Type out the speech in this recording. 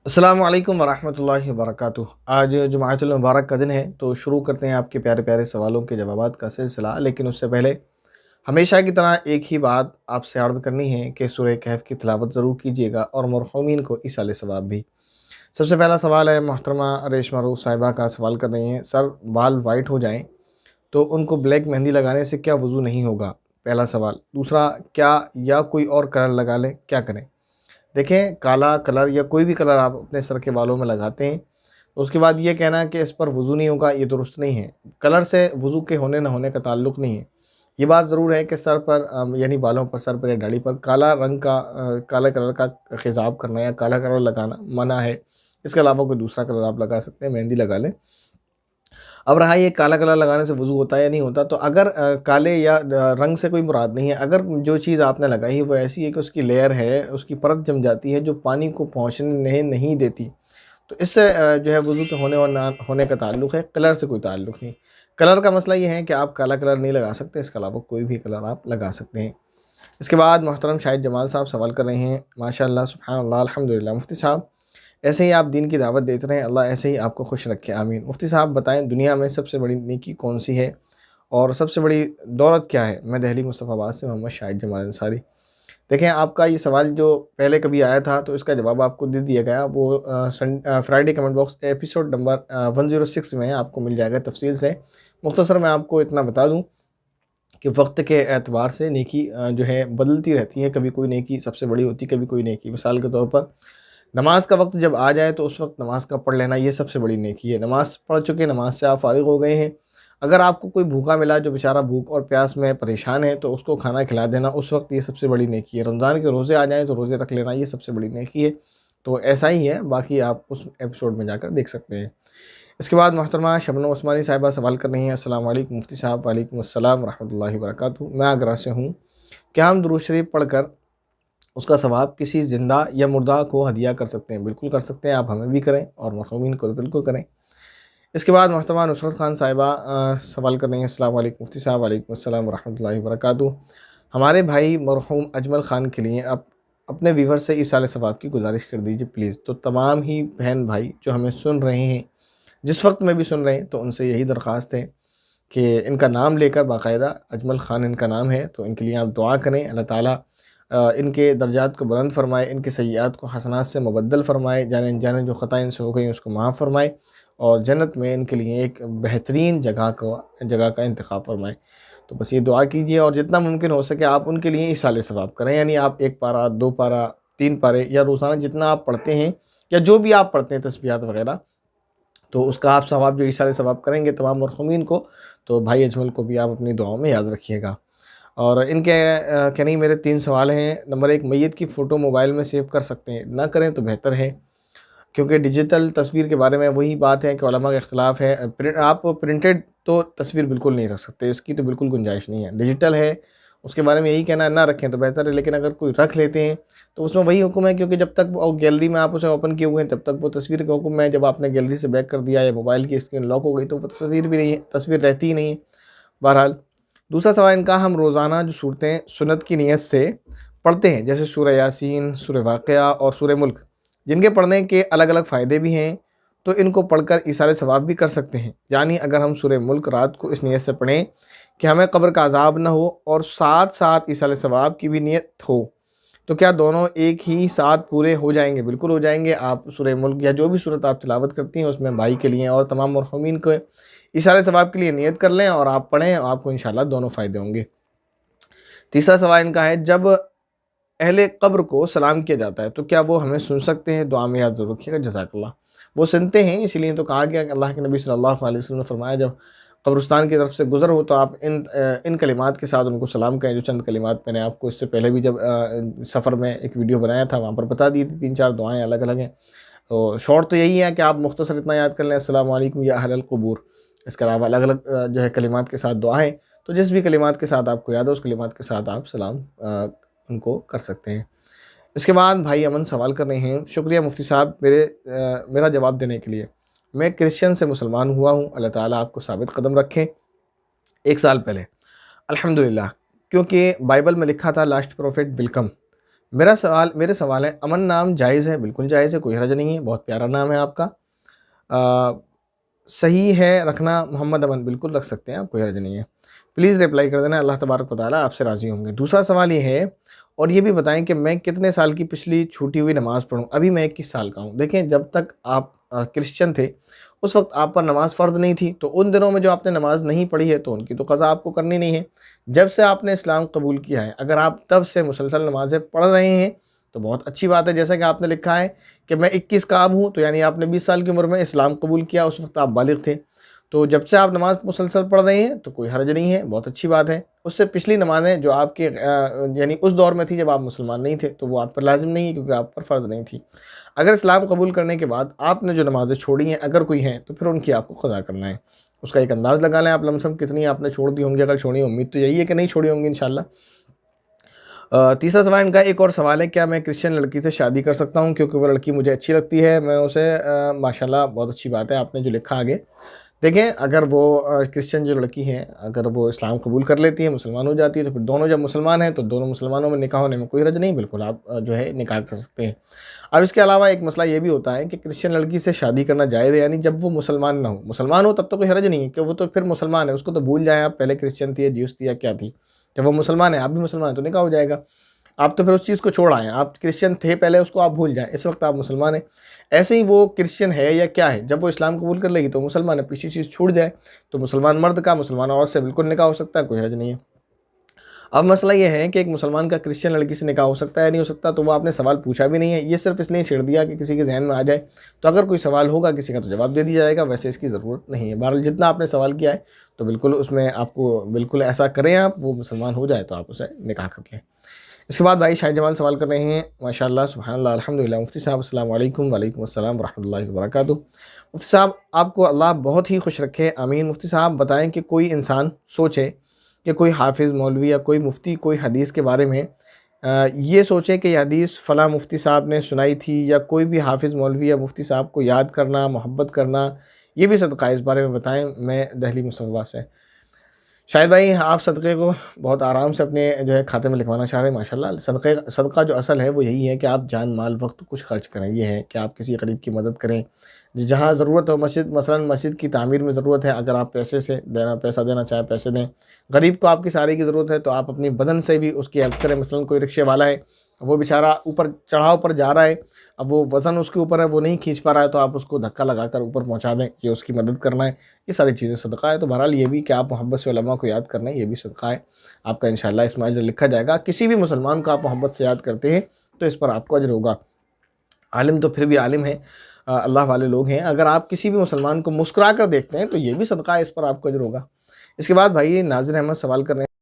السلام علیکم ورحمۃ اللہ وبرکاتہ۔ آج جمعۃ المبارک کا دن ہے، تو شروع کرتے ہیں آپ کے پیارے پیارے سوالوں کے جوابات کا سلسلہ۔ لیکن اس سے پہلے ہمیشہ کی طرح ایک ہی بات آپ سے عرض کرنی ہے کہ سورہ کہف کی تلاوت ضرور کیجیے گا اور مرحومین کو ایصال ثواب بھی۔ سب سے پہلا سوال ہے، محترمہ ریشمہ روح صاحبہ کا سوال کر رہی ہیں، سر بال وائٹ ہو جائیں تو ان کو بلیک مہندی لگانے سے کیا وضو نہیں ہوگا؟ پہلا سوال۔ دوسرا، کیا یا کوئی اور کلر لگا لیں، کیا کریں؟ دیکھیں، کالا کلر یا کوئی بھی کلر آپ اپنے سر کے بالوں میں لگاتے ہیں تو اس کے بعد یہ کہنا کہ اس پر وضو نہیں ہوگا، یہ درست نہیں ہے۔ کلر سے وضو کے ہونے نہ ہونے کا تعلق نہیں ہے۔ یہ بات ضرور ہے کہ سر پر یعنی بالوں پر، سر پر یا داڑھی پر کالا رنگ کا کالا کلر کا خضاب کرنا یا کالا کلر لگانا منع ہے۔ اس کے علاوہ کوئی دوسرا کلر آپ لگا سکتے ہیں، مہندی لگا لیں۔ اب رہا یہ کالا کلر لگانے سے وضو ہوتا ہے یا نہیں ہوتا، تو اگر کالے یا رنگ سے کوئی مراد نہیں ہے، اگر جو چیز آپ نے لگائی ہے وہ ایسی ہے کہ اس کی لیئر ہے، اس کی پرت جم جاتی ہے جو پانی کو پہنچنے نہیں دیتی، تو اس سے جو ہے وضو کے ہونے اور نہ ہونے کا تعلق ہے، کلر سے کوئی تعلق نہیں۔ کلر کا مسئلہ یہ ہے کہ آپ کالا کلر نہیں لگا سکتے، اس کے علاوہ کوئی بھی کلر آپ لگا سکتے ہیں۔ اس کے بعد محترم شاہد جمال صاحب سوال کر رہے ہیں، ماشاء اللہ سبحان اللہ الحمدللہ، مفتی صاحب ایسے ہی آپ دین کی دعوت دیتے رہیں، اللہ ایسے ہی آپ کو خوش رکھے، آمین۔ مفتی صاحب بتائیں، دنیا میں سب سے بڑی نیکی کون سی ہے اور سب سے بڑی دولت کیا ہے؟ میں دہلی مصطفیٰ آباد سے محمد شاہد جمال انصاری۔ دیکھیں، آپ کا یہ سوال جو پہلے کبھی آیا تھا تو اس کا جواب آپ کو دے دیا گیا، وہ Friday comment box episode number 106 میں آپ کو مل جائے گا تفصیل سے۔ مختصر میں آپ کو اتنا بتا دوں کہ وقت کے اعتبار سے نیکی جو ہے بدلتی رہتی ہے، کبھی کوئی نیکی سب سے بڑی ہوتی، کبھی کوئی نیکی۔ مثال کے طور پر نماز کا وقت جب آ جائے تو اس وقت نماز کا پڑھ لینا، یہ سب سے بڑی نیکی ہے۔ نماز پڑھ چکے، نماز سے آپ فارغ ہو گئے ہیں، اگر آپ کو کوئی بھوکا ملا جو بیچارہ بھوک اور پیاس میں پریشان ہے تو اس کو کھانا کھلا دینا، اس وقت یہ سب سے بڑی نیکی ہے۔ رمضان کے روزے آ جائیں تو روزے رکھ لینا، یہ سب سے بڑی نیکی ہے۔ تو ایسا ہی ہے، باقی آپ اس ایپیسوڈ میں جا کر دیکھ سکتے ہیں۔ اس کے بعد محترمہ شبنم عثمانی صاحبہ سوال کر رہی ہیں، السلام علیکم مفتی صاحب۔ وعلیکم السلام ورحمۃ اللہ وبرکاتہ۔ میں آگرہ سے ہوں، کیا ہم درود شریف پڑھ کر اس کا ثواب کسی زندہ یا مردہ کو ہدیہ کر سکتے ہیں؟ بالکل کر سکتے ہیں، آپ ہمیں بھی کریں اور مرحومین کو بالکل کریں۔ اس کے بعد محترمہ نصرت خان صاحبہ سوال کر رہی ہیں، السلام علیکم مفتی صاحب۔ وعلیکم السلام ورحمۃ اللہ وبرکاتہ۔ ہمارے بھائی مرحوم اجمل خان کے لیے اپنے ویور سے ایصال ثواب کی گزارش کر دیجیے پلیز۔ تو تمام ہی بہن بھائی جو ہمیں سن رہے ہیں، جس وقت میں بھی سن رہے ہیں، تو ان سے یہی درخواست ہے کہ ان کا نام لے کر، باقاعدہ اجمل خان ان کا نام ہے، تو ان کے لیے آپ دعا کریں، اللہ تعالیٰ ان کے درجات کو بلند فرمائے، ان کے سیئات کو حسنات سے مبدل فرمائے، جانے انجانے جو خطائیں ان سے ہو گئی اس کو معاف فرمائے، اور جنت میں ان کے لیے ایک بہترین جگہ کا انتخاب فرمائے۔ تو بس یہ دعا کیجیے، اور جتنا ممکن ہو سکے آپ ان کے لیے ایصال ثواب کریں، یعنی آپ 1 پارہ 2 پارہ 3 پارے یا روزانہ جتنا آپ پڑھتے ہیں یا جو بھی آپ پڑھتے ہیں تسبیحات وغیرہ، تو اس کا آپ ثواب جو ایصال ثواب کریں گے تمام مرحومین کو، تو بھائی اجمل کو بھی آپ اپنی دعاؤں میں یاد رکھیے گا۔ اور ان کے نہیں، میرے 3 سوال ہیں۔ نمبر 1، میت کی فوٹو موبائل میں سیو کر سکتے ہیں؟ نہ کریں تو بہتر ہے، کیونکہ ڈیجیٹل تصویر کے بارے میں وہی بات ہے کہ علماء کا اختلاف ہے۔ آپ پرنٹڈ تو تصویر بالکل نہیں رکھ سکتے، اس کی تو بالکل گنجائش نہیں ہے۔ ڈیجیٹل ہے، اس کے بارے میں یہی کہنا ہے نہ رکھیں تو بہتر ہے، لیکن اگر کوئی رکھ لیتے ہیں تو اس میں وہی حکم ہے، کیونکہ جب تک وہ گیلری میں آپ اسے اوپن کیے ہوئے ہیں تب تک وہ تصویر کا حکم ہے، جب آپ نے گیلری سے بیک کر دیا یا موبائل کی اسکرین لاک ہو گئی تو وہ تصویر بھی نہیں ہے، تصویر رہتی ہی نہیں ہے۔ بہرحال دوسرا سوال ان کا، ہم روزانہ جو صورتیں سنت کی نیت سے پڑھتے ہیں، جیسے سورہ یاسین، سورہ واقعہ اور سورہ ملک، جن کے پڑھنے کے الگ الگ فائدے بھی ہیں، تو ان کو پڑھ کر ایصال ثواب بھی کر سکتے ہیں؟ یعنی اگر ہم سورہ ملک رات کو اس نیت سے پڑھیں کہ ہمیں قبر کا عذاب نہ ہو، اور ساتھ ساتھ ایصال ثواب کی بھی نیت ہو، تو کیا دونوں ایک ہی ساتھ پورے ہو جائیں گے؟ بالکل ہو جائیں گے۔ آپ سورہ ملک یا جو بھی صورت آپ تلاوت کرتی ہیں اس میں بھائی کے لیے اور تمام مرحومین کو ایصال ثواب کے لیے نیت کر لیں اور آپ پڑھیں، اور آپ کو انشاءاللہ دونوں فائدے ہوں گے۔ تیسرا سوال ان کا ہے، جب اہل قبر کو سلام کیا جاتا ہے تو کیا وہ ہمیں سن سکتے ہیں؟ دعا میں یاد ضرور رکھیے گا، جزاک اللہ۔ وہ سنتے ہیں، اسی لیے تو کہا گیا کہ اللہ کے نبی صلی اللہ علیہ وسلم نے فرمایا، جب قبرستان کی طرف سے گزر ہو تو آپ ان کلمات کے ساتھ ان کو سلام کریں، جو چند کلمات میں نے آپ کو اس سے پہلے بھی جب سفر میں ایک ویڈیو بنایا تھا وہاں پر بتا دی تھی، 3-4 دعائیں الگ الگ ہیں۔ تو شارٹ تو یہی ہے کہ آپ مختصر اتنا یاد کر لیں، السلام علیکم یا اہل القبور۔ اس کے علاوہ الگ الگ جو ہے کلمات کے ساتھ دعائیں، تو جس بھی کلمات کے ساتھ آپ کو یاد ہو اس کلمات کے ساتھ آپ سلام ان کو کر سکتے ہیں۔ اس کے بعد بھائی امن سوال کر رہے ہیں، شکریہ مفتی صاحب میرا جواب دینے کے لیے۔ میں کرسچن سے مسلمان ہوا ہوں، اللہ تعالیٰ آپ کو ثابت قدم رکھے۔ 1 سال پہلے الحمدللہ، کیونکہ بائبل میں لکھا تھا لاسٹ پروفٹ ول کم، میرے سوال ہے، امن نام جائز ہے؟ بالکل جائز ہے، کوئی حرج نہیں ہے، بہت پیارا نام ہے آپ کا۔ صحیح ہے رکھنا محمد امن؟ بالکل رکھ سکتے ہیں آپ، کوئی حرج نہیں ہے، پلیز رپلائی کر دینا، اللہ تبارک و تعالیٰ آپ سے راضی ہوں گے۔ دوسرا سوال یہ ہے، اور یہ بھی بتائیں کہ میں کتنے سال کی پچھلی چھوٹی ہوئی نماز پڑھوں؟ ابھی میں 21 سال کا ہوں۔ دیکھیں، جب تک آپ کرسچن تھے اس وقت آپ پر نماز فرض نہیں تھی، تو ان دنوں میں جو آپ نے نماز نہیں پڑھی ہے تو ان کی تو قضا آپ کو کرنی نہیں ہے۔ جب سے آپ نے اسلام قبول کیا ہے، اگر آپ تب سے مسلسل نمازیں پڑھ رہے ہیں تو بہت اچھی بات ہے۔ جیسا کہ آپ نے لکھا ہے کہ میں 21 کا اب ہوں، تو یعنی آپ نے 20 سال کی عمر میں اسلام قبول کیا، اس وقت آپ بالغ تھے، تو جب سے آپ نماز مسلسل پڑھ رہے ہیں تو کوئی حرج نہیں ہے، بہت اچھی بات ہے۔ اس سے پچھلی نمازیں جو آپ کے یعنی اس دور میں تھی جب آپ مسلمان نہیں تھے، تو وہ آپ پر لازم نہیں ہے، کیونکہ آپ پر فرض نہیں تھی۔ اگر اسلام قبول کرنے کے بعد آپ نے جو نمازیں چھوڑی ہیں اگر کوئی ہیں، تو پھر ان کی آپ کو قضا کرنا ہے۔ اس کا ایک انداز لگا لیں آپ، لم سم کتنی آپ نے چھوڑ دی ہوں گی، اگر چھوڑی، امید تو یہی ہے کہ نہیں چھوڑی ہوں گی انشاءاللہ۔ تیسرا سوال ان کا ایک اور سوال ہے، کیا میں کرسچن لڑکی سے شادی کر سکتا ہوں کیونکہ وہ لڑکی مجھے اچھی لگتی ہے، میں اسے ماشاءاللہ بہت اچھی بات ہے آپ نے جو لکھا آگے۔ دیکھیں، اگر وہ کرسچن جو لڑکی ہے اگر وہ اسلام قبول کر لیتی ہے، مسلمان ہو جاتی ہے، تو پھر دونوں جب مسلمان ہیں تو دونوں مسلمانوں میں نکاح ہونے میں کوئی حرج نہیں، بالکل آپ جو ہے نکاح کر سکتے ہیں۔ اب اس کے علاوہ ایک مسئلہ یہ بھی ہوتا ہے کہ کرسچن لڑکی سے شادی کرنا جائز ہے، یعنی جب وہ مسلمان نہ ہو۔ مسلمان ہو تب تو کوئی حرج نہیں ہے، کہ وہ تو پھر مسلمان ہے، اس کو تو بھول جائیں آپ، پہلے کرسچن تھی یا جیوس تھی یا کیا تھی، جب وہ مسلمان ہے آپ بھی مسلمان ہیں تو نکاح ہو جائے گا۔ آپ تو پھر اس چیز کو چھوڑ آئے ہیں، آپ کرسچن تھے پہلے، اس کو آپ بھول جائیں، اس وقت آپ مسلمان ہیں۔ ایسے ہی وہ کرسچن ہے یا کیا ہے، جب وہ اسلام قبول کر لے گی تو مسلمان ہے، پیچھے چیز چھوٹ جائے تو مسلمان مرد کا مسلمان عورت سے بالکل نکاح ہو سکتا ہے، کوئی حرج نہیں ہے۔ اب مسئلہ یہ ہے کہ ایک مسلمان کا کرسچن لڑکی سے نکاح ہو سکتا ہے یا نہیں ہو سکتا، تو وہ آپ نے سوال پوچھا بھی نہیں ہے، یہ صرف اس لیے چھیڑ دیا کہ کسی کے ذہن میں آ جائے، تو اگر کوئی سوال ہوگا کسی کا تو جواب دے دیا جائے گا، ویسے اس کی ضرورت نہیں ہے۔ بہرحال جتنا آپ نے سوال کیا ہے تو بالکل اس میں آپ کو بالکل ایسا کریں، آپ وہ مسلمان ہو جائے تو آپ اسے نکاح کر لیں۔ اس کے بعد بھائی شاہد جمال سوال کر رہے ہیں، ماشاءاللہ سبحان اللہ الحمدللہ، مفتی صاحب السلام علیکم۔ وعلیکم السلام ورحمۃ اللہ وبرکاتہ۔ مفتی صاحب آپ کو اللہ بہت ہی خوش رکھے، آمین۔ مفتی صاحب بتائیں کہ کوئی انسان سوچے کہ کوئی حافظ مولوی یا کوئی مفتی کوئی حدیث کے بارے میں یہ سوچے کہ یہ حدیث فلاں مفتی صاحب نے سنائی تھی، یا کوئی بھی حافظ مولوی یا مفتی صاحب کو یاد کرنا، محبت کرنا، یہ بھی صدقہ ہے، اس بارے میں بتائیں، میں دہلی مصطفیٰ سے۔ شاہد بھائی آپ صدقے کو بہت آرام سے اپنے جو ہے کھاتے میں لکھوانا چاہ رہے ہیں، ماشاءاللہ۔ صدقہ جو اصل ہے وہ یہی ہے کہ آپ جان مال وقت کچھ خرچ کریں، یہ ہے کہ آپ کسی غریب کی مدد کریں، جہاں ضرورت ہو۔ مسجد مثلا مسجد کی تعمیر میں ضرورت ہے، اگر آپ پیسہ دینا چاہیں پیسے دیں۔ غریب کو آپ کی ساری کی ضرورت ہے تو آپ اپنی بدن سے بھی اس کی ہیلپ کریں۔ مثلا کوئی رکشے والا ہے، وہ بیچارہ اوپر چڑھاؤ پر جا رہا ہے، اب وہ وزن اس کے اوپر ہے، وہ نہیں کھینچ پا رہا ہے، تو آپ اس کو دھکا لگا کر اوپر پہنچا دیں، یہ اس کی مدد کرنا ہے۔ یہ ساری چیزیں صدقہ ہے۔ تو بہرحال یہ بھی کہ آپ محبت سے علماء کو یاد کرنا ہے، یہ بھی صدقہ ہے، آپ کا انشاءاللہ اس میں اجر لکھا جائے گا۔ کسی بھی مسلمان کو آپ محبت سے یاد کرتے ہیں تو اس پر آپ کو اجر ہوگا۔ عالم تو پھر بھی عالم ہیں، اللہ والے لوگ ہیں، اگر آپ کسی بھی مسلمان کو مسکرا کر دیکھتے ہیں تو یہ بھی صدقہ ہے، اس پر آپ کو اجر ہوگا۔ اس کے بعد بھائی ناظر احمد سوال کر رہے ہیں